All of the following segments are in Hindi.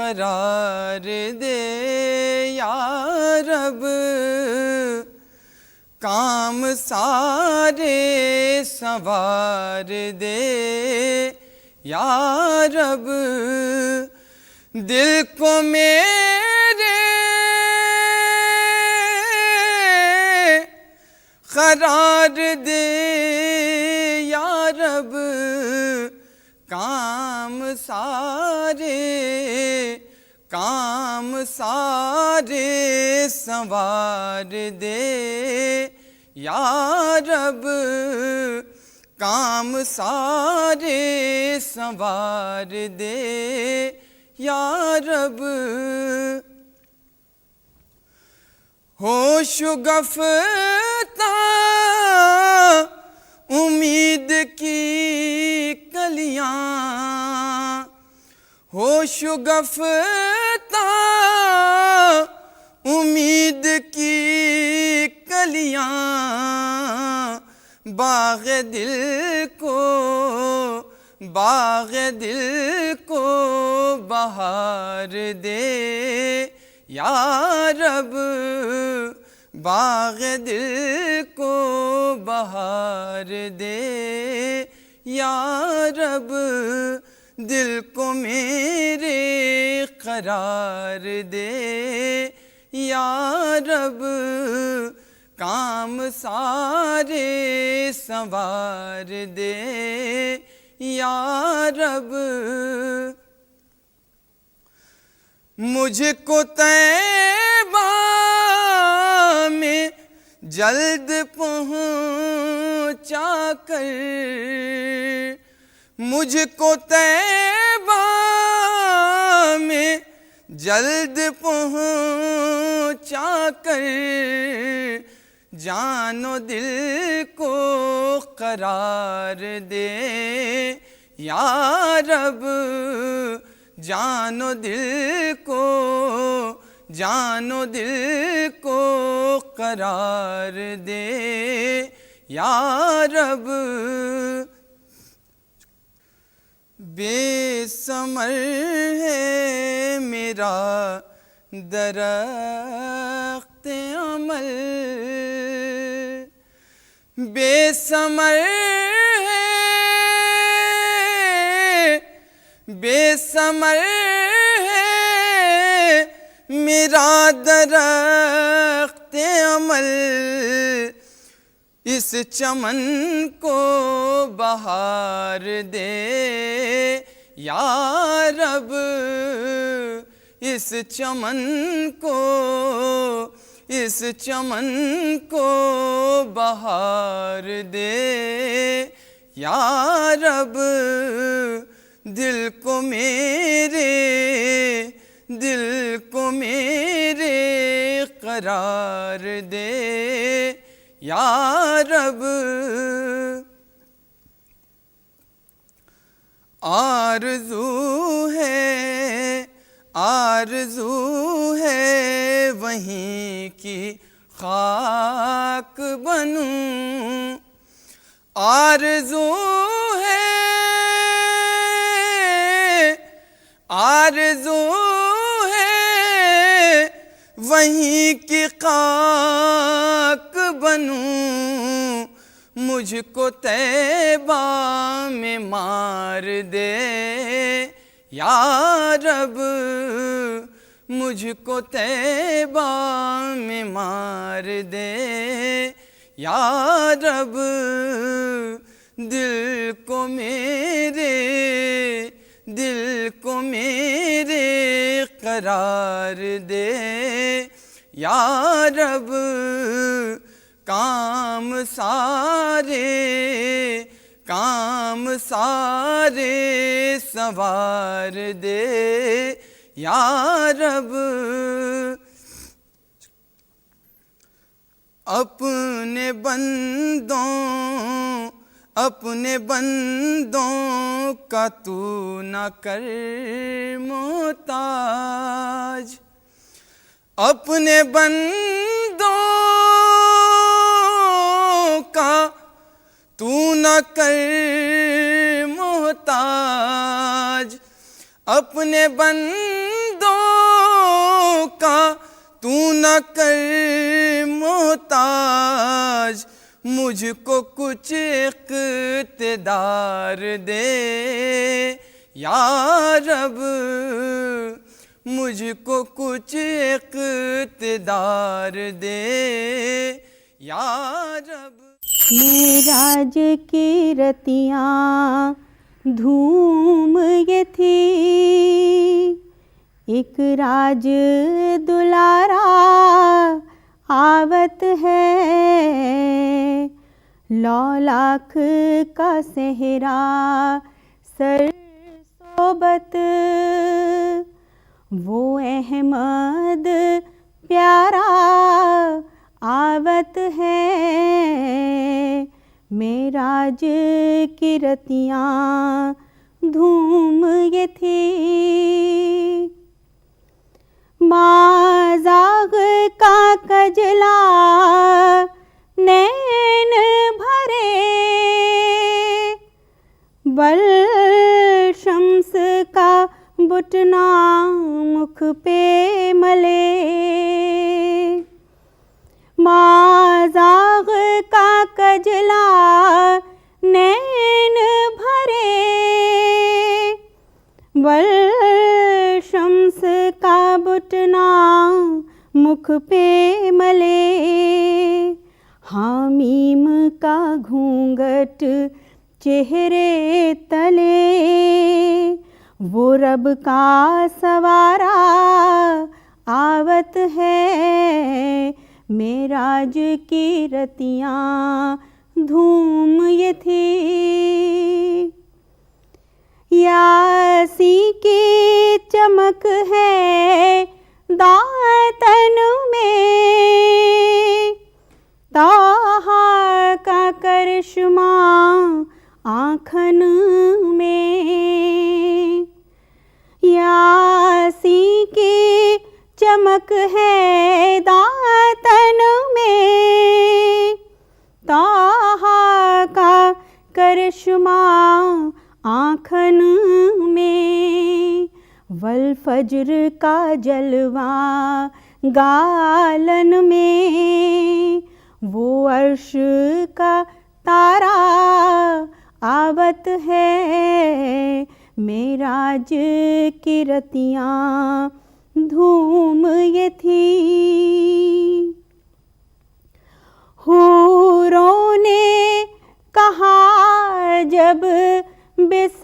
करार दे या रब, काम सारे संवार दे या रब। दिल को मेरे करार दे या रब, काम सारे संवार दे या रब, काम सारे संवार दे या रब। होश गफ़्ता उम्मीद की कलियां, होश गफ़्ता उम्मीद की कलियां, बाग़ दिल को बहार दे या रब, बाग़ दिल को बहार दे या रब। दिल को मेरे करार दे या रब, काम सारे संवार दे या रब। मुझको तैबा में जल्द पहुँचा कर, मुझको तैबा में जल्द पहुँचा कर, जानो दिल को करार दे या रब, जानो दिल को करार दे या रब। बेसमर है मेरा दरख्त अमल, बेसमर है मेरा दरख्त अमल, इस चमन को बहार दे या रब, इस चमन को बहार दे या रब। दिल को मेरे करार दे या रब। आरज़ू है वहीं की खाक बनूं, आरज़ू है वहीं की खाक बनूं, मुझको तैबा में मार दे या रब, मुझको तैबा में मार दे या रब। दिल को मेरे करार दे या रब, काम सारे संवार दे या रब। अपने बंदों का तू न कर मोहताज, अपने बंदों का तू न कर मोहताज, अपने बंदों का तू न कर मोहताज, मुझको कुछ इक़्तिदार दे या रब, मुझको कुछ इक़्तिदार दे या रब। मेराज की रतियाँ धूम ये थी, एक राज दुलारा आवत है, लौलाख का सेहरा सर सोबत, वो अहमद प्यारा आवत है। मेराज की रतियाँ धूम ये थी, माज़ाग का कजला नैन भरे, बल शम्स का बुटना मुख पे मले, माज़ाग का कजला नैन भरे, बल शम्स का बुटना मुख पे मले, हामीम का घूंघट चेहरे तले, वो रब का सवारा आवत है। मेराज की रतियाँ धूम ये थी, यासी की चमक है दातन में, ताहा का करिश्मा आँखन में, यासी की चमक है दातन में, ताहा का करिश्मा आँखन में, वल फज्र का जलवा गालन में, वो अर्श का तारा आवत है। मेराज की रतियाँ धूम ये थी, हूरों ने कहा जब बिस्मिल्लाह,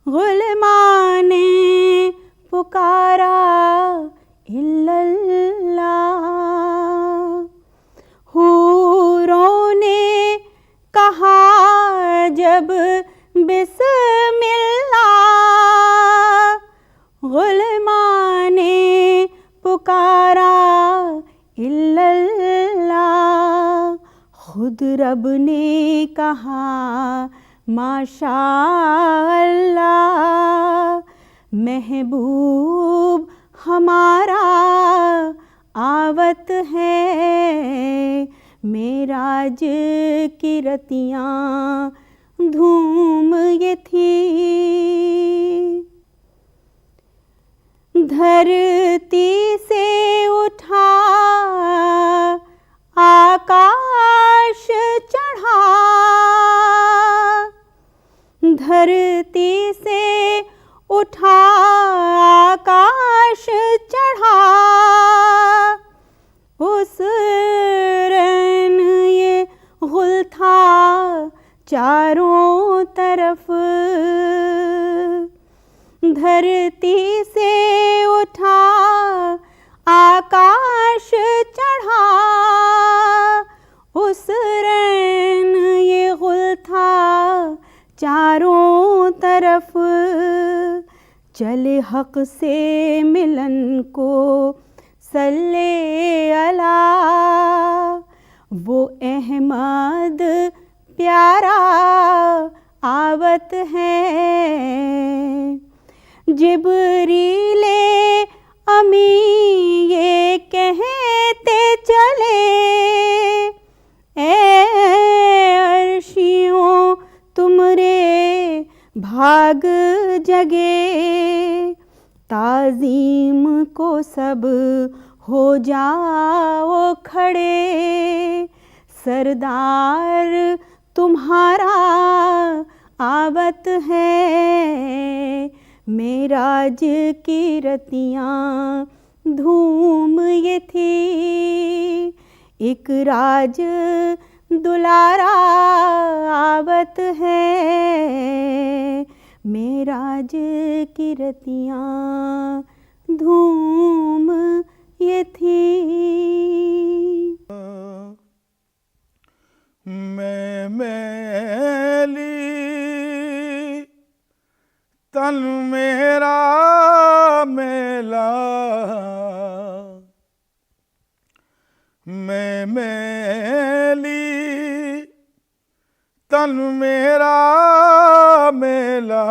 गुलमां ने पुकारा इल्लल्लाह, हूरों ने कहा जब बिस्मिल्लाह, गुलमां ने पुकारा इल्लल्लाह, खुद रब ने कहा माशा अल्लाह, महबूब हमारा आवत है। मेराज की रतियाँ धूम ये थी, धरती से उठा आकाश चढ़ा, धरती से उठा आकाश चढ़ा, उस रन ये गुल था चारों तरफ, धरती से उठा आकाश चढ़ा, उस रन ये गुल था चारों तरफ, चले हक से मिलन को सल्ले अला, वो अहमद प्यारा आवत है। जिब्रीले अमी ये कहते चले, ए अर्शियों तुमरे भाग जगे, ताज़ीम को सब हो जाओ खड़े, सरदार तुम्हारा आवत है। मेराज की रतियाँ धूम ये थी, एक राज दुलारा आवत है। मेराज की रतियाँ धूम ये थी। मैं मैली तन मेरा मेला, मैं मैली तन मेरा मेला,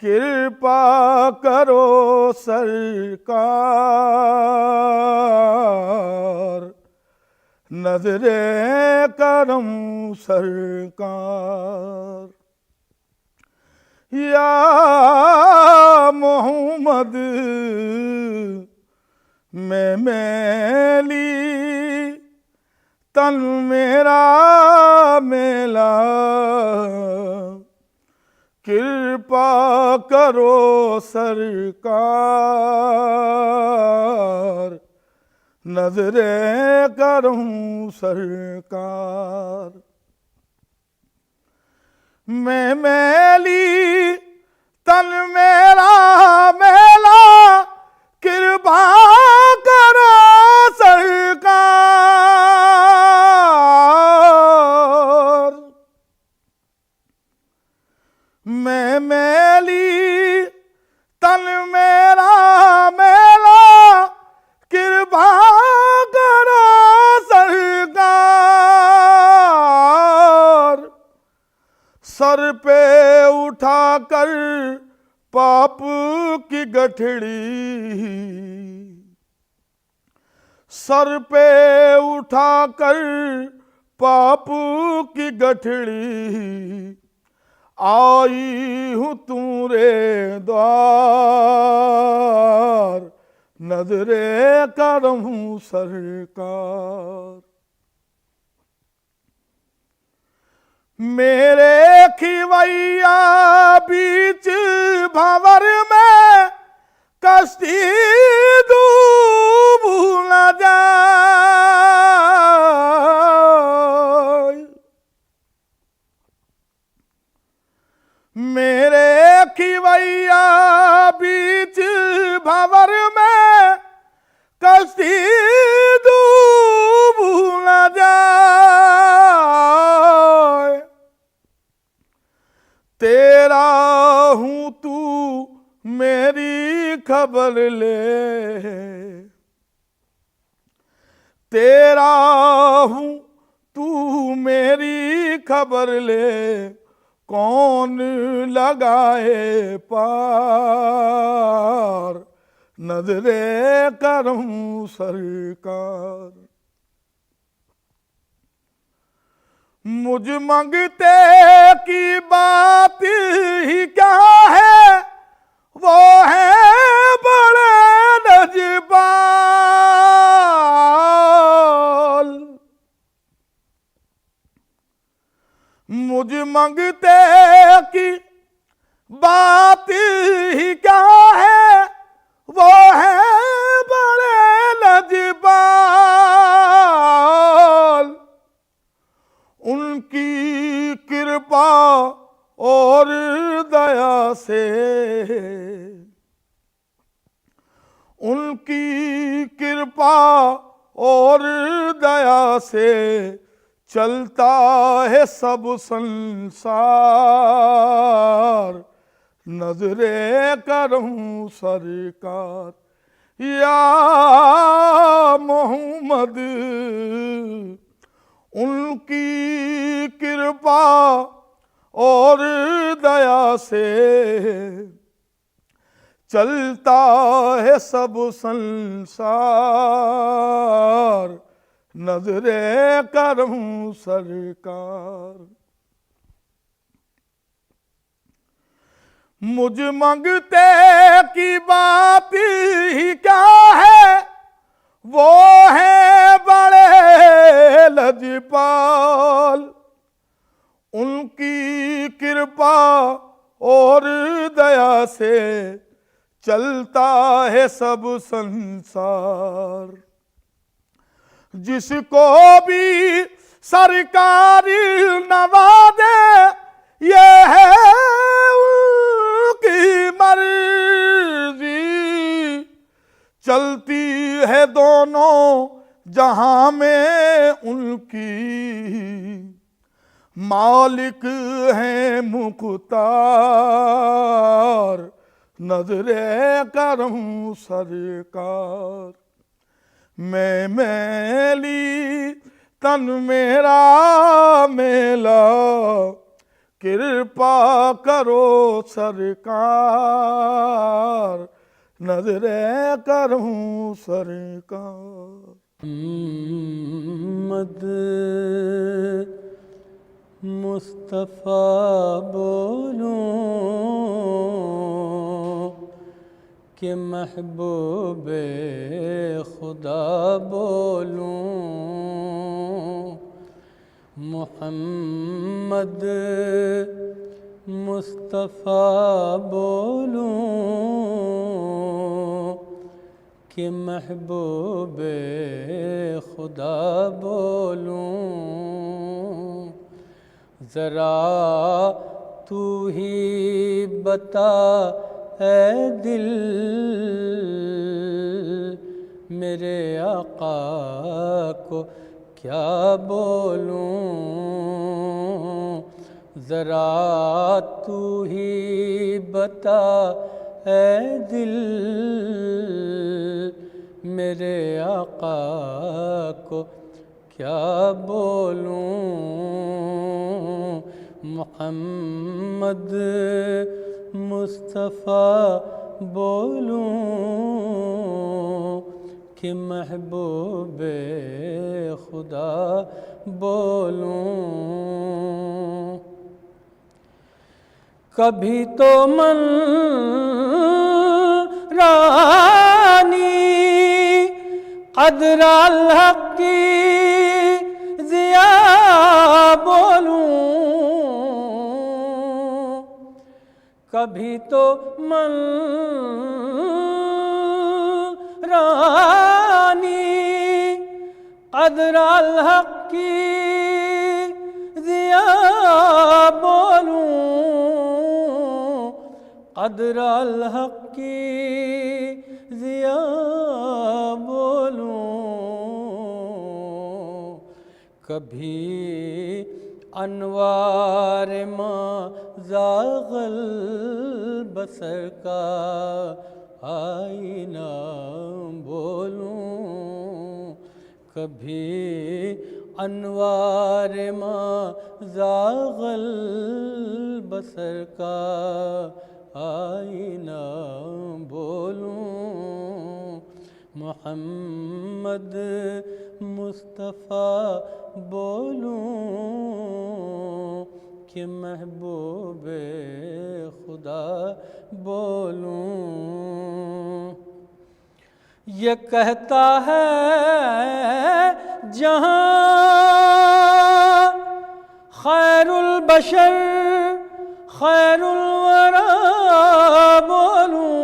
कृपा करो सरकार, नजरे करम सरकार। या मोहम्मद मैं मैली तन मेरा मेला, कृपा करो सरकार, नजरे करूं सरकार। मैं मैली तन मेरा मेला, कृपा करो सरकार। मैं मैली तन मेरा मेला, कृपा करो सरकार। सर पे उठाकर पाप की गठड़ी, सर पे उठाकर पाप की गठड़ी, आई हूँ तुम्हारे द्वार, नजरे करम सरकार। मेरे खिवैया बीच भंवर में, कश्ती डूब न जाए। मेरे खिवैया बीच भंवर में, कश्ती डूब न जाए। तेरा हूँ तू मेरी खबर ले, तेरा हूँ तू मेरी खबर ले, कौन लगाए पार, नजरे करम सरकार। मुझ मंगते की बात ही क्या है, वो है बड़े नजबाल। मुझ मंगते की बात ही क्या है, वो है बड़े नजबाल। उनकी कृपा और दया से, उनकी कृपा और दया से चलता है सब संसार, नजरे करम सरकार। या मोहम्मद उनकी कृपा और दया से चलता है सब संसार, नजरे करम सरकार। मुझ मंगते की बात ही क्या है, वो है बड़े लजपाल। उनकी कृपा और दया से चलता है सब संसार। जिसको भी सरकारी नवाजे ये है उनकी मर्जी। चलती है दोनों जहां में उनकी, मालिक है मुख्तार नजरे करम सरकार। मैं मैली तन मेरा मेला, कृपा करो सरकार नजरे करूं सरकार। मद मुस्तफ़ा बोलूं कि महबूबे खुदा बोलूं। मोहम्मद मुस्तफ़ा बोलूं कि महबूबे खुदा बोलूं। ज़रा तू ही बता ऐ दिल, मेरे आका को क्या बोलूं। ज़रा तू ही बता ऐ दिल, मेरे आका को क्या बोलूं। मोहम्मद मुस्तफ़ा बोलूं कि महबूबे खुदा बोलूं। कभी तो मन रानी क़द्र अल्हक़ की ज़िया बोलूं। कभी तो मन रानी क़द्र अल्हक़ की ज़िया बोलूं। क़द्र अल्हक़ की ज़िया बोलूं। कभी अनवार ज़ाग़ल बसर का आईना बोलूं। कभी अनवार ज़ाग़ल बसर का आईना बोलूं। मोहम्मद मुस्तफ़ा बोलूं कि महबूबे खुदा बोलूं। ये कहता है जहां खैरुल बशर खैरुल वरा बोलूं।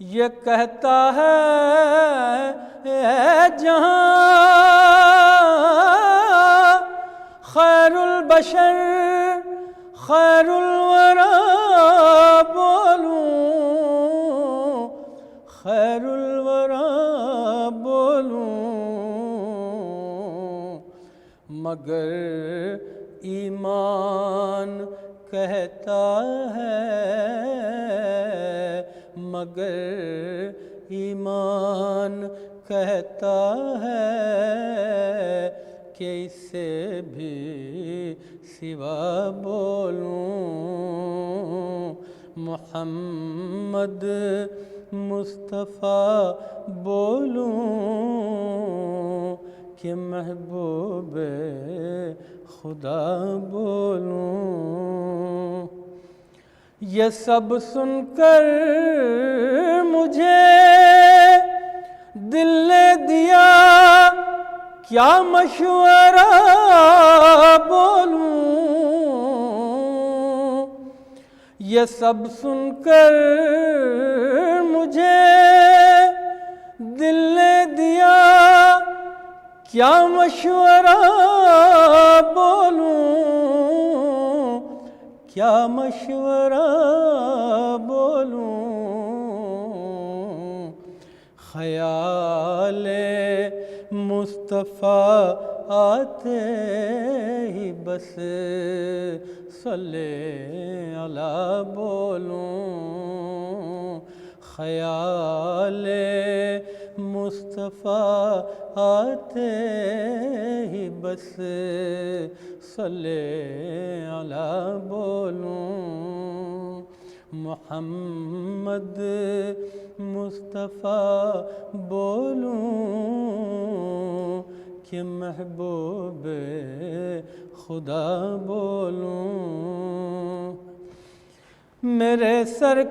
ये कहता है जहां खैरुल बशर खैरुल वरा बोलूं। खैरुल वरा बोलूं। मगर ईमान कहता है, मगर ईमान कहता है कि इससे भी सिवा बोलूं। मोहम्मद मुस्तफ़ा बोलूं कि महबूब खुदा बोलूं। ये सब सुनकर मुझे दिल ने दिया क्या मशवरा बोलूं। ये सब सुनकर मुझे दिल ने दिया क्या मशवरा बोलूं, क्या मशवरा बोलूं। ख़याले मुस्तफ़ा आते ही बस सल्ले अला बोलूं। ख़याले मुस्तफ़ा आते ही बस सल्ले अला बोलूं। मोहम्मद मुस्तफ़ा बोलूं कि महबूब खुदा बोलूं। मेरे सरकार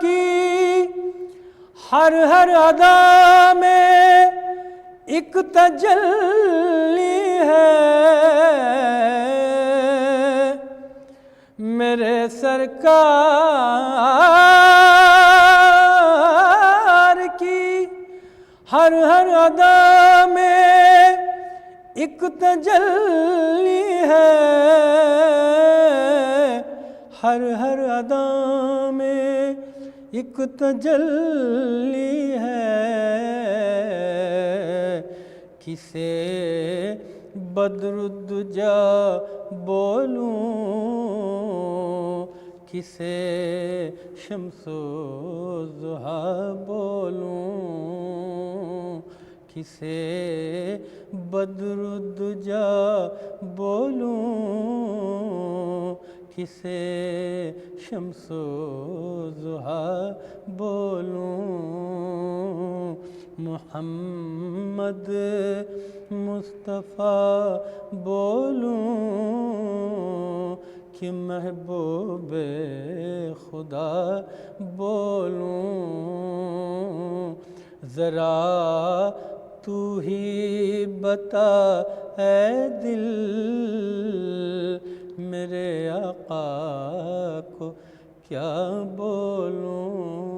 की हर हर अदा में एक तजल्ली है। मेरे सरकार की हर हर अदा में एक तजल्ली है। हर हर अदा में एक तजल्ली है। किसे बद्रुद्दुजा बोलूं, किसे शम्सो ज़ुहा बोलूं। किसे बद्रुद्दुजा बोलूं, किसे शम्सो ज़ुहा बोलूं। मोहम्मद मुस्तफ़ा बोलूं कि महबूब खुदा बोलूं। ज़रा तू ही बता ऐ दिल मेरे आका को क्या बोलूं।